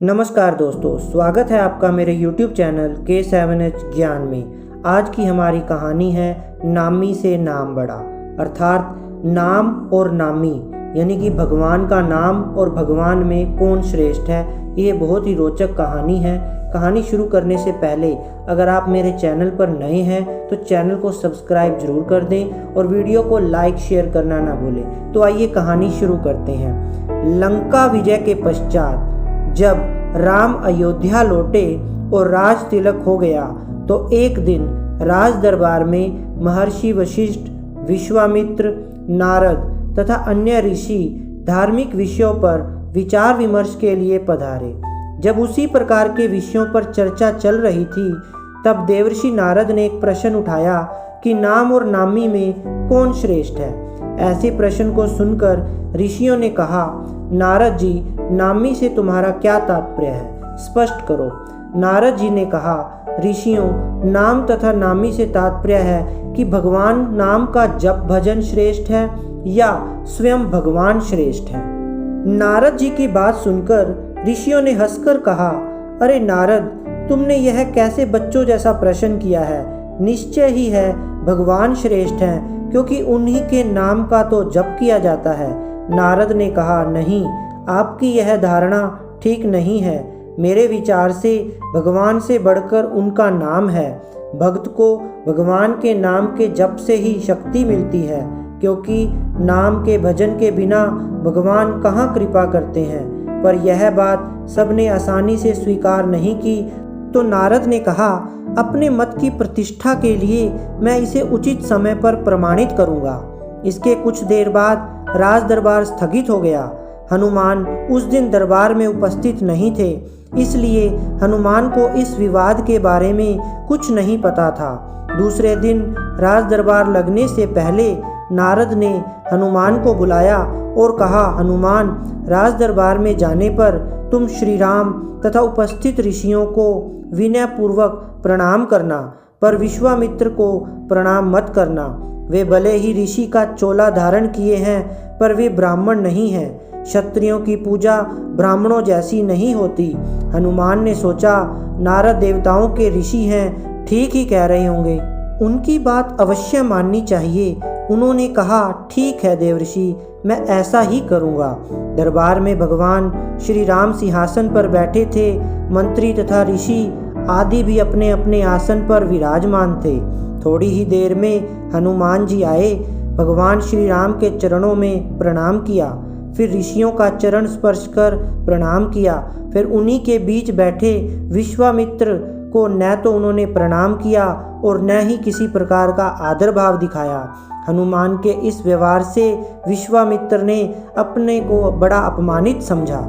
नमस्कार दोस्तों, स्वागत है आपका मेरे YouTube चैनल K7H ज्ञान में। आज की हमारी कहानी है नामी से नाम बड़ा, अर्थात नाम और नामी, यानी कि भगवान का नाम और भगवान में कौन श्रेष्ठ है। ये बहुत ही रोचक कहानी है। कहानी शुरू करने से पहले अगर आप मेरे चैनल पर नए हैं तो चैनल को सब्सक्राइब जरूर कर दें और वीडियो को लाइक शेयर करना ना भूलें। तो आइए कहानी शुरू करते हैं। लंका विजय के पश्चात जब राम अयोध्या लौटे और राज तिलक हो गया तो एक दिन राज दरबार में महर्षि वशिष्ठ, विश्वामित्र, नारद तथा अन्य ऋषि धार्मिक विषयों पर विचार विमर्श के लिए पधारे। जब उसी प्रकार के विषयों पर चर्चा चल रही थी तब देवर्षि नारद ने एक प्रश्न उठाया कि नाम और नामी में कौन श्रेष्ठ है। ऐसे प्रश्न को सुनकर ऋषियों ने कहा, नारद जी, नामी से तुम्हारा क्या तात्पर्य है, स्पष्ट करो। नारद जी ने कहा, ऋषियों, नाम तथा नामी से तात्पर्य है कि भगवान नाम का जप भजन श्रेष्ठ है या स्वयं भगवान श्रेष्ठ है। नारद जी की बात सुनकर ऋषियों ने हंसकर कहा, अरे नारद, तुमने यह कैसे बच्चों जैसा प्रश्न किया है। निश्चय ही है भगवान श्रेष्ठ हैं, क्योंकि उन्हीं के नाम का तो जप किया जाता है। नारद ने कहा, नहीं, आपकी यह धारणा ठीक नहीं है। मेरे विचार से भगवान से बढ़कर उनका नाम है। भक्त को भगवान के नाम के जप से ही शक्ति मिलती है, क्योंकि नाम के भजन के बिना भगवान कहाँ कृपा करते हैं। पर यह बात सबने आसानी से स्वीकार नहीं की तो नारद ने कहा, अपने मत की प्रतिष्ठा के लिए मैं इसे उचित समय पर प्रमाणित करूंगा। इसके कुछ देर बाद राज दरबार स्थगित हो गया। हनुमान उस दिन दरबार में उपस्थित नहीं थे, इसलिए हनुमान को इस विवाद के बारे में कुछ नहीं पता था। दूसरे दिन राज दरबार लगने से पहले नारद ने हनुमान को बुलाया और कहा, हनुमान, राज दरबार में जाने पर तुम श्री राम तथा उपस्थित ऋषियों को विनय पूर्वक प्रणाम करना, पर विश्वामित्र को प्रणाम मत करना। वे भले ही ऋषि का चोला धारण किए हैं, पर वे ब्राह्मण नहीं हैं। क्षत्रियों की पूजा ब्राह्मणों जैसी नहीं होती। हनुमान ने सोचा, नारद देवताओं के ऋषि हैं, ठीक ही कह रहे होंगे, उनकी बात अवश्य माननी चाहिए। उन्होंने कहा, ठीक है देवर्षि, मैं ऐसा ही करूँगा। दरबार में भगवान श्री राम सिंहासन पर बैठे थे। मंत्री तथा ऋषि आदि भी अपने अपने आसन पर विराजमान थे। थोड़ी ही देर में हनुमान जी आए, भगवान श्री राम के चरणों में प्रणाम किया, फिर ऋषियों का चरण स्पर्श कर प्रणाम किया, फिर उन्हीं के बीच बैठे विश्वामित्र को न तो उन्होंने प्रणाम किया और न ही किसी प्रकार का आदर भाव दिखाया। हनुमान के इस व्यवहार से विश्वामित्र ने अपने को बड़ा अपमानित समझा।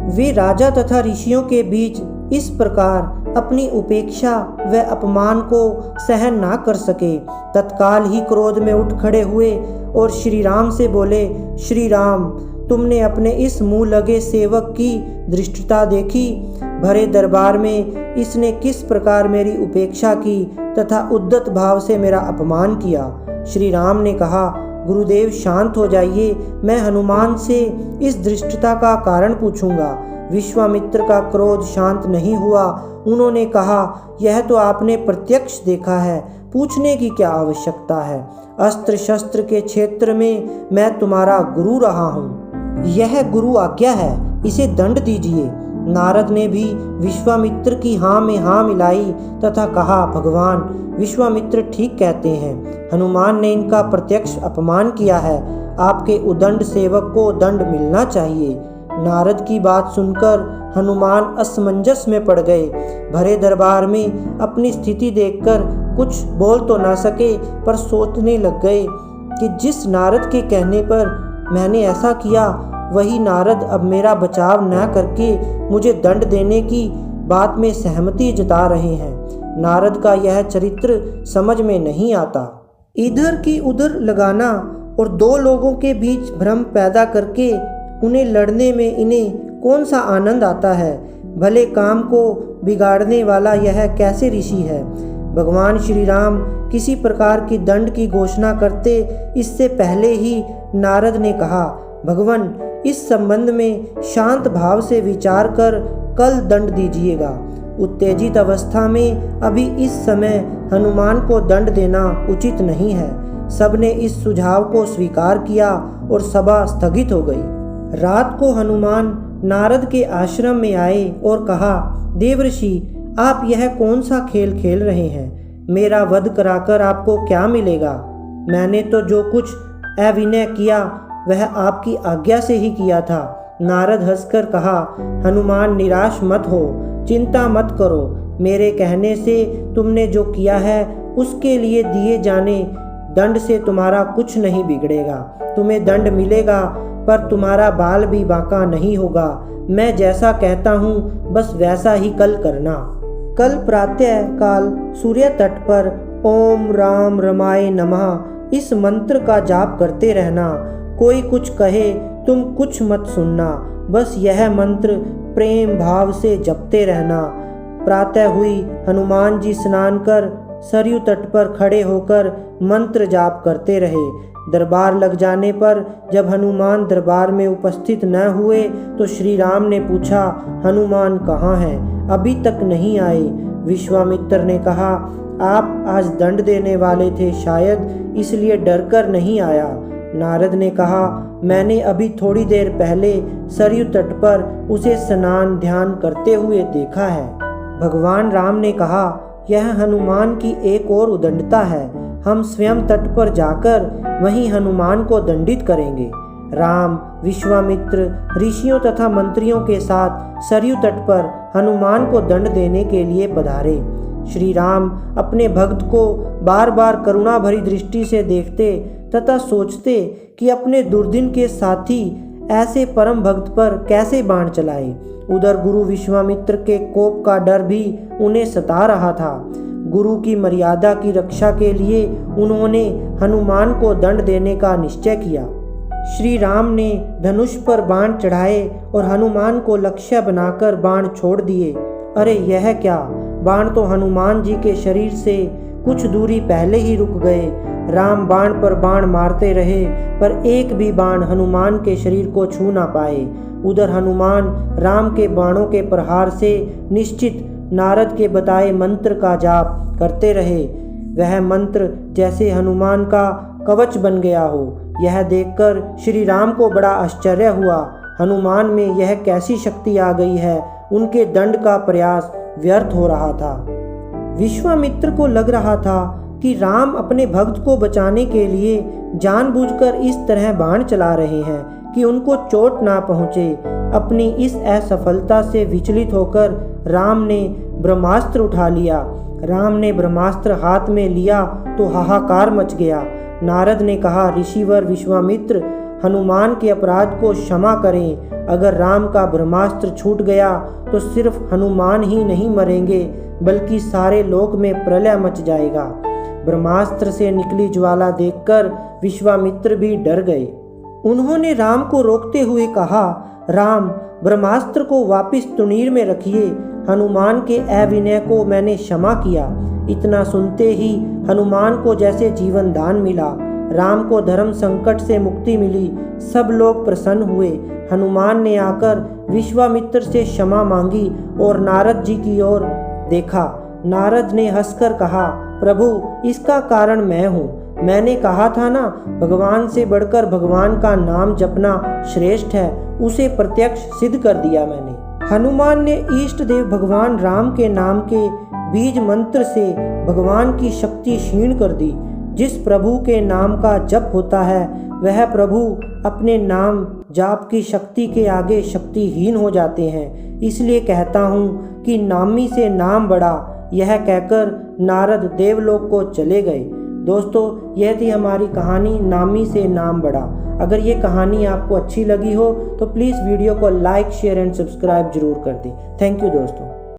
वे राजा तथा ऋषियों के बीच इस प्रकार अपनी उपेक्षा व अपमान को सहन ना कर सके। तत्काल ही क्रोध में उठ खड़े हुए और श्री राम से बोले, श्री राम, तुमने अपने इस मुँह लगे सेवक की धृष्टता देखी। भरे दरबार में इसने किस प्रकार मेरी उपेक्षा की तथा उद्दत भाव से मेरा अपमान किया। श्री राम ने कहा, गुरुदेव शांत हो जाइए, मैं हनुमान से इस धृष्टता का कारण पूछूंगा। विश्वामित्र का क्रोध शांत नहीं हुआ। उन्होंने कहा, यह तो आपने प्रत्यक्ष देखा है, पूछने की क्या आवश्यकता है। अस्त्र शस्त्र के क्षेत्र में मैं तुम्हारा गुरु रहा हूँ, यह गुरु आज्ञा है, इसे दंड दीजिए। नारद ने भी विश्वामित्र की हाँ में हाँ मिलाई तथा कहा, भगवान विश्वामित्र ठीक कहते हैं, हनुमान ने इनका प्रत्यक्ष अपमान किया है। आपके उदंड सेवक को दंड मिलना चाहिए। नारद की बात सुनकर हनुमान असमंजस में पड़ गए। भरे दरबार में अपनी स्थिति देखकर कुछ बोल तो ना सके, पर सोचने लग गए कि जिस नारद के कहने पर मैंने ऐसा किया, वही नारद अब मेरा बचाव न करके मुझे दंड देने की बात में सहमति जता रहे हैं। नारद का यह चरित्र समझ में नहीं आता। इधर की उधर लगाना और दो लोगों के बीच भ्रम पैदा करके उन्हें लड़ने में इन्हें कौन सा आनंद आता है। भले काम को बिगाड़ने वाला यह कैसे ऋषि है। भगवान श्री राम किसी प्रकार की दंड की घोषणा करते इससे पहले ही नारद ने कहा, भगवान, इस संबंध में शांत भाव से विचार कर कल दंड दीजिएगा। उत्तेजित अवस्था में अभी इस समय हनुमान को दंड देना उचित नहीं है। सबने इस सुझाव को स्वीकार किया और सभा स्थगित हो गई। रात को हनुमान नारद के आश्रम में आए और कहा, देवर्षि, आप यह कौन सा खेल खेल रहे हैं? मेरा वध कराकर आपको क्या मिलेगा? मैंने तो जो कुछ अविनय किया वह आपकी आज्ञा से ही किया था। नारद हंसकर कहा, हनुमान, निराश मत हो, चिंता मत करो। मेरे कहने से तुमने जो किया है उसके लिए दिए जाने दंड से तुम्हारा कुछ नहीं बिगड़ेगा। तुम्हें दंड मिलेगा पर तुम्हारा बाल भी बांका नहीं होगा। मैं जैसा कहता हूँ बस वैसा ही कल करना। कल प्रातः काल सूर्य तट पर ओम राम रमाय नमः इस मंत्र का जाप करते रहना। कोई कुछ कहे तुम कुछ मत सुनना, बस यह मंत्र प्रेम भाव से जपते रहना। प्रातः हुई हनुमान जी स्नान कर सरयू तट पर खड़े होकर मंत्र जाप करते रहे। दरबार लग जाने पर जब हनुमान दरबार में उपस्थित न हुए तो श्री राम ने पूछा, हनुमान कहाँ हैं? अभी तक नहीं आए। विश्वामित्र ने कहा, आप आज दंड देने वाले थे, शायद इसलिए डरकर नहीं आया। नारद ने कहा, मैंने अभी थोड़ी देर पहले सरयू तट पर उसे स्नान ध्यान करते हुए देखा है। भगवान राम ने कहा, यह हनुमान की एक और उदंडता है। हम स्वयं तट पर जाकर वहीं हनुमान को दंडित करेंगे। राम विश्वामित्र ऋषियों तथा मंत्रियों के साथ सरयू तट पर हनुमान को दंड देने के लिए पधारे। श्री राम अपने भक्त को बार बार करुणा भरी दृष्टि से देखते तथा सोचते कि अपने दुर्दिन के साथी ऐसे परम भक्त पर कैसे बाण चलाए। उधर गुरु विश्वामित्र के कोप का डर भी उन्हें सता रहा था। गुरु की मर्यादा की रक्षा के लिए उन्होंने हनुमान को दंड देने का निश्चय किया। श्री राम ने धनुष पर बाण चढ़ाए और हनुमान को लक्ष्य बनाकर बाण छोड़ दिए। अरे यह क्या! बाण तो हनुमान जी के शरीर से कुछ दूरी पहले ही रुक गए। राम बाण पर बाण मारते रहे पर एक भी बाण हनुमान के शरीर को छू ना पाए। उधर हनुमान राम के बाणों के प्रहार से निश्चित नारद के बताए मंत्र का जाप करते रहे। वह मंत्र जैसे हनुमान का कवच बन गया हो। यह देखकर श्री राम को बड़ा आश्चर्य हुआ। हनुमान में यह कैसी शक्ति आ गई है? उनके दंड का प्रयास व्यर्थ हो रहा था। विश्वामित्र को लग रहा था कि राम अपने भक्त को बचाने के लिए जानबूझकर इस तरह बाण चला रहे हैं कि उनको चोट ना पहुँचे। अपनी इस असफलता से विचलित होकर राम ने ब्रह्मास्त्र उठा लिया। राम ने ब्रह्मास्त्र हाथ में लिया तो हाहाकार मच गया। नारद ने कहा, ऋषिवर विश्वामित्र, हनुमान के अपराध को क्षमा करें। अगर राम का ब्रह्मास्त्र छूट गया तो सिर्फ हनुमान ही नहीं मरेंगे बल्कि सारे लोक में प्रलय मच जाएगा। ब्रह्मास्त्र से निकली ज्वाला देखकर विश्वामित्र भी डर गए। उन्होंने राम को रोकते हुए कहा, राम, ब्रह्मास्त्र को वापस तुनीर में रखिए। हनुमान के अविनय को मैंने क्षमा किया। इतना सुनते ही हनुमान को जैसे जीवन दान मिला। राम को धर्म संकट से मुक्ति मिली। सब लोग प्रसन्न हुए। हनुमान ने आकर विश्वामित्र से क्षमा मांगी और नारद जी की ओर देखा। नारद ने हंसकर कहा, प्रभु, इसका कारण मैं हूँ। मैंने कहा था ना, भगवान से बढ़कर भगवान का नाम जपना श्रेष्ठ है। उसे प्रत्यक्ष सिद्ध कर दिया मैंने। हनुमान ने इष्ट देव भगवान राम के नाम के बीज मंत्र से भगवान की शक्ति क्षीण कर दी। जिस प्रभु के नाम का जप होता है वह प्रभु अपने नाम जाप की शक्ति के आगे शक्तिहीन हो जाते हैं। इसलिए कहता हूँ कि नामी से नाम बड़ा। यह कहकर नारद देवलोक को चले गए। दोस्तों, यह थी हमारी कहानी नामी से नाम बड़ा। अगर ये कहानी आपको अच्छी लगी हो तो प्लीज़ वीडियो को लाइक, शेयर एंड सब्सक्राइब जरूर कर दें। थैंक यू दोस्तों।